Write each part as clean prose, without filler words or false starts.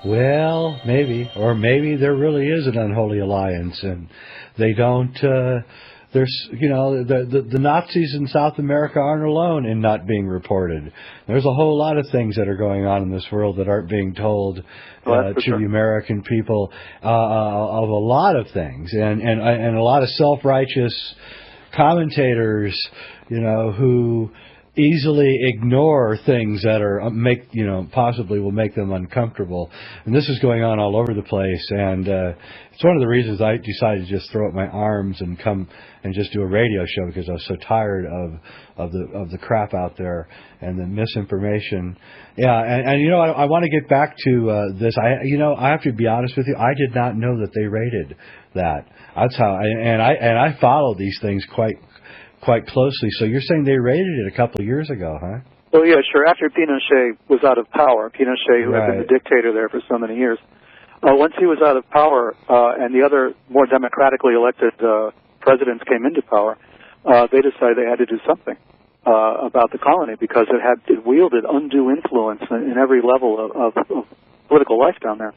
Well, maybe. Or maybe there really is an unholy alliance, and they don't... there's, the Nazis in South America aren't alone in not being reported. There's a whole lot of things that are going on in this world that aren't being told to the American people of a lot of things. And a lot of self-righteous commentators, who easily ignore things that are possibly will make them uncomfortable. And this is going on all over the place, and it's one of the reasons I decided to just throw up my arms and come and just do a radio show, because I was so tired of the crap out there and the misinformation. Yeah, and I want to get back to this. I have to be honest with you. I did not know that they rated that. That's how I follow these things quite closely. So you're saying they raided it a couple of years ago, huh? Well, yeah, sure. After Pinochet was out of power, Pinochet, who had been the dictator there for so many years, once he was out of power and the other more democratically elected presidents came into power, they decided they had to do something about the colony, because it wielded undue influence in every level of political life down there.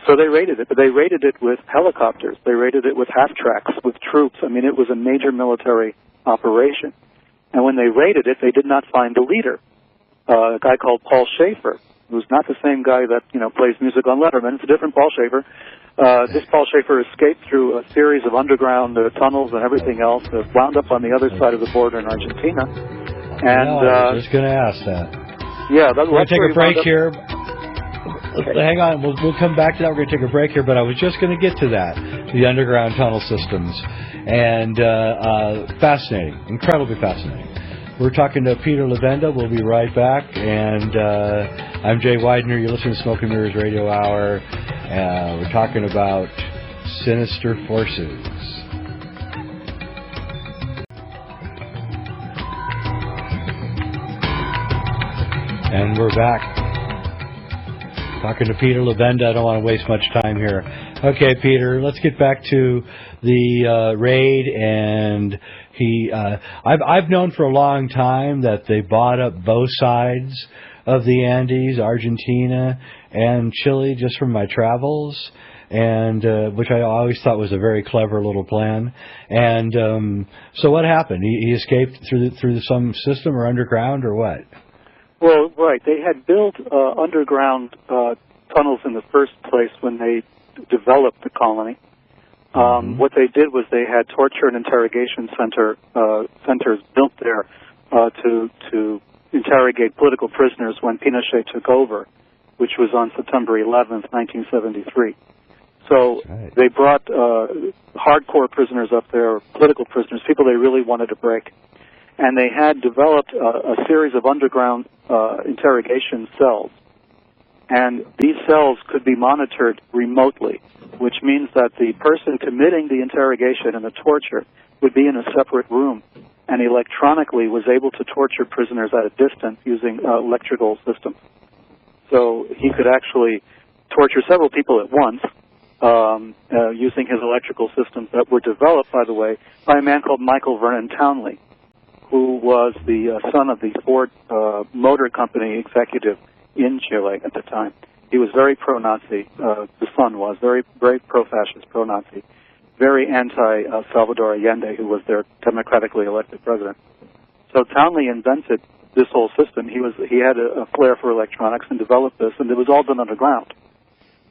So they raided it, but they raided it with helicopters. They raided it with half-tracks, with troops. I mean, it was a major military operation. And when they raided it, they did not find the leader, a guy called Paul Schaefer, who's not the same guy that plays music on Letterman. It's a different Paul Schaefer. This Paul Schaefer escaped through a series of underground tunnels and everything else, wound up on the other side of the border in Argentina. And I was just going to ask that. Yeah, we're going to take a break here. Hang on, we'll come back to that. We're going to take a break here, but I was just going to get to that, the underground tunnel systems. And fascinating, incredibly fascinating. We're talking to Peter Levenda. We'll be right back. And I'm Jay Weidner. You're listening to Smoke and Mirrors Radio Hour. We're talking about sinister forces. And we're back. Talking to Peter Levenda. I don't want to waste much time here. Okay, Peter, let's get back to the raid. And I've known for a long time that they bought up both sides of the Andes, Argentina and Chile, just from my travels, and which I always thought was a very clever little plan. And so what happened? He escaped through some system or underground or what? Well, right. They had built underground tunnels in the first place when they developed the colony. What they did was they had torture and interrogation centers built there to interrogate political prisoners when Pinochet took over, which was on September 11th, 1973. So they brought hardcore prisoners up there, political prisoners, people they really wanted to break. And they had developed a series of underground interrogation cells. And these cells could be monitored remotely, which means that the person committing the interrogation and the torture would be in a separate room and electronically was able to torture prisoners at a distance using electrical systems. So he could actually torture several people at once using his electrical systems that were developed, by the way, by a man called Michael Vernon Townley, who was the son of the Ford Motor Company executive in Chile at the time. He was very pro-Nazi. The son was very pro-fascist, pro-Nazi, very anti-Salvador Allende, who was their democratically elected president. So Townley invented this whole system. He had a flair for electronics and developed this, and it was all done underground.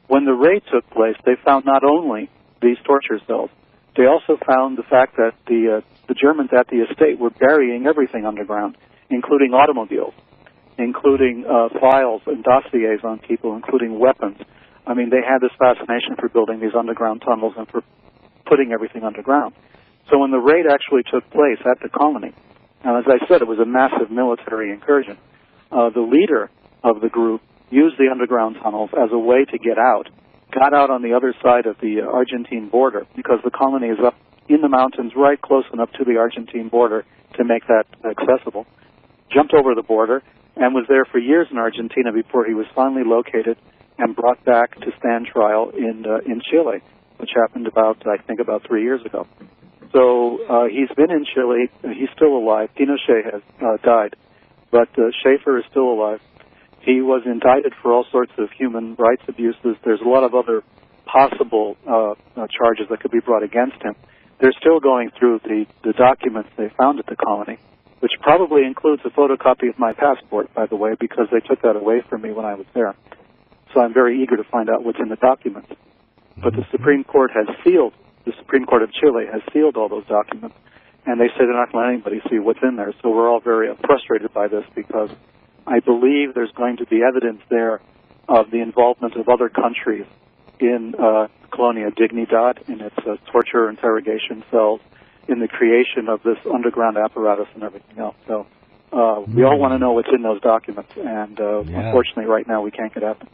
When the raid took place, they found not only these torture cells, they also found the fact that the Germans at the estate were burying everything underground, including automobiles, including files and dossiers on people, including weapons. I mean, they had this fascination for building these underground tunnels and for putting everything underground. So when the raid actually took place at the colony, and as I said, it was a massive military incursion, the leader of the group used the underground tunnels as a way to get out, got out on the other side of the Argentine border, because the colony is up in the mountains right close enough to the Argentine border to make that accessible, jumped over the border, and was there for years in Argentina before he was finally located and brought back to stand trial in Chile, which happened about 3 years ago. So he's been in Chile. He's still alive. Pinochet has died, but Schaefer is still alive. He was indicted for all sorts of human rights abuses. There's a lot of other possible charges that could be brought against him. They're still going through the documents they found at the colony, which probably includes a photocopy of my passport, by the way, because they took that away from me when I was there. So I'm very eager to find out what's in the documents. But the Supreme Court of Chile has sealed all those documents, and they say they're not going to let anybody see what's in there. So we're all very frustrated by this, because I believe there's going to be evidence there of the involvement of other countries in Colonia Dignidad, in its torture interrogation cells, in the creation of this underground apparatus and everything else. So we all want to know what's in those documents, and unfortunately right now we can't get at them.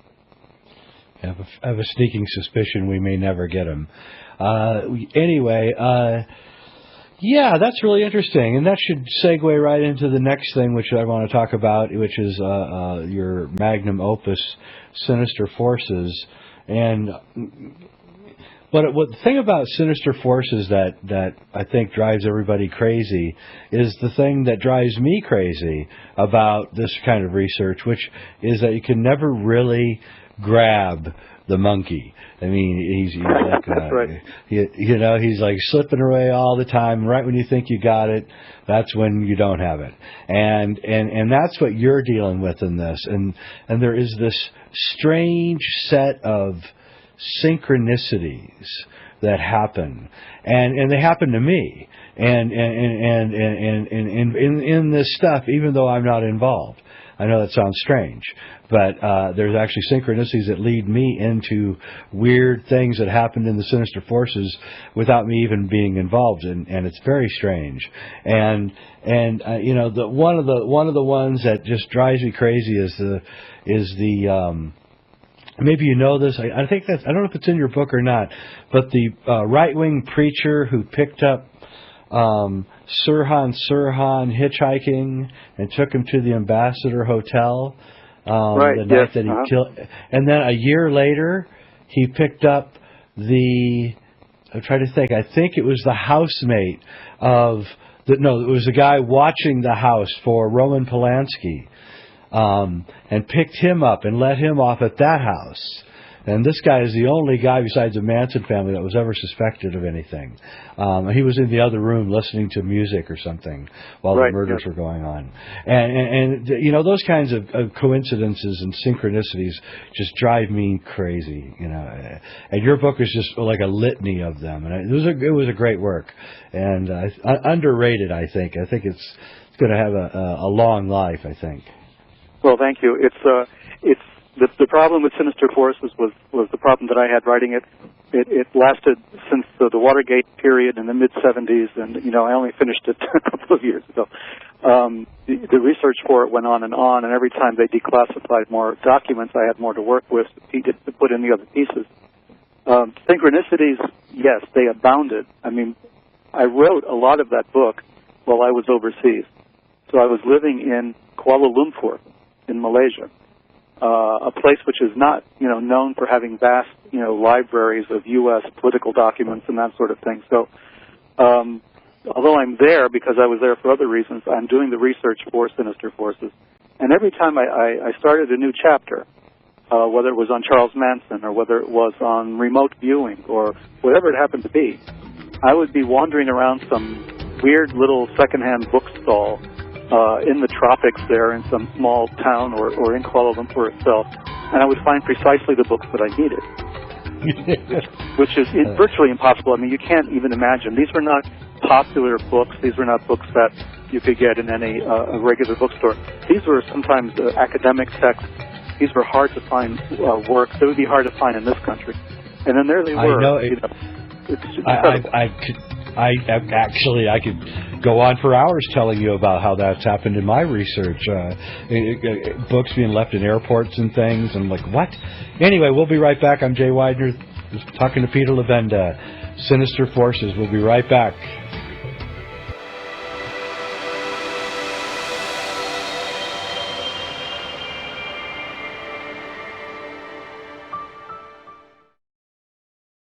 I have a sneaking suspicion we may never get them. Yeah, that's really interesting, and that should segue right into the next thing, which I want to talk about, which is your magnum opus, Sinister Forces. And what the thing about Sinister Forces that I think drives everybody crazy is the thing that drives me crazy about this kind of research, which is that you can never really grab the monkey. I mean, he's like, right. He's like slipping away all the time. Right when you think you got it, that's when you don't have it. And that's what you're dealing with in this. And there is this strange set of synchronicities that happen, and they happen to me. And in this stuff, even though I'm not involved. I know that sounds strange, but there's actually synchronicities that lead me into weird things that happened in the Sinister Forces without me even being involved, and it's very strange. And one of the ones that just drives me crazy is the maybe you know this. I think I don't know if it's in your book or not, but the right-wing preacher who picked up Sirhan hitchhiking and took him to the Ambassador Hotel the night that he killed. And then a year later, he picked up I'm trying to think. I think it was the housemate it was the guy watching the house for Roman Polanski, and picked him up and let him off at that house. And this guy is the only guy besides the Manson family that was ever suspected of anything. He was in the other room listening to music or something while the murders were going on. And those kinds of coincidences and synchronicities just drive me crazy. And your book is just like a litany of them. And it was a great work, and underrated. I think it's going to have a long life, I think. Well, thank you. It's the problem with Sinister Forces was the problem that I had writing it. It lasted since the Watergate period in the mid-'70s, and I only finished it a couple of years ago. The research for it went on, and every time they declassified more documents, I had more to work with to put in the other pieces. Synchronicities, yes, they abounded. I mean, I wrote a lot of that book while I was overseas. So I was living in Kuala Lumpur in Malaysia. A place which is not, known for having vast, libraries of U.S. political documents and that sort of thing. So, although I'm there because I was there for other reasons, I'm doing the research for Sinister Forces. And every time I started a new chapter, whether it was on Charles Manson or whether it was on remote viewing or whatever it happened to be, I would be wandering around some weird little secondhand bookstall in the tropics there in some small town or in Kuala Lumpur itself, and I would find precisely the books that I needed, which is virtually impossible. I mean, you can't even imagine. These were not popular books. These were not books that you could get in any a regular bookstore. These were sometimes academic texts. These were hard to find works. They would be hard to find in this country. And then there they were. I know. I could go on for hours telling you about how that's happened in my research. Books being left in airports and things. I'm like, what? Anyway, we'll be right back. I'm Jay Weidner, talking to Peter Levenda. Sinister Forces. We'll be right back.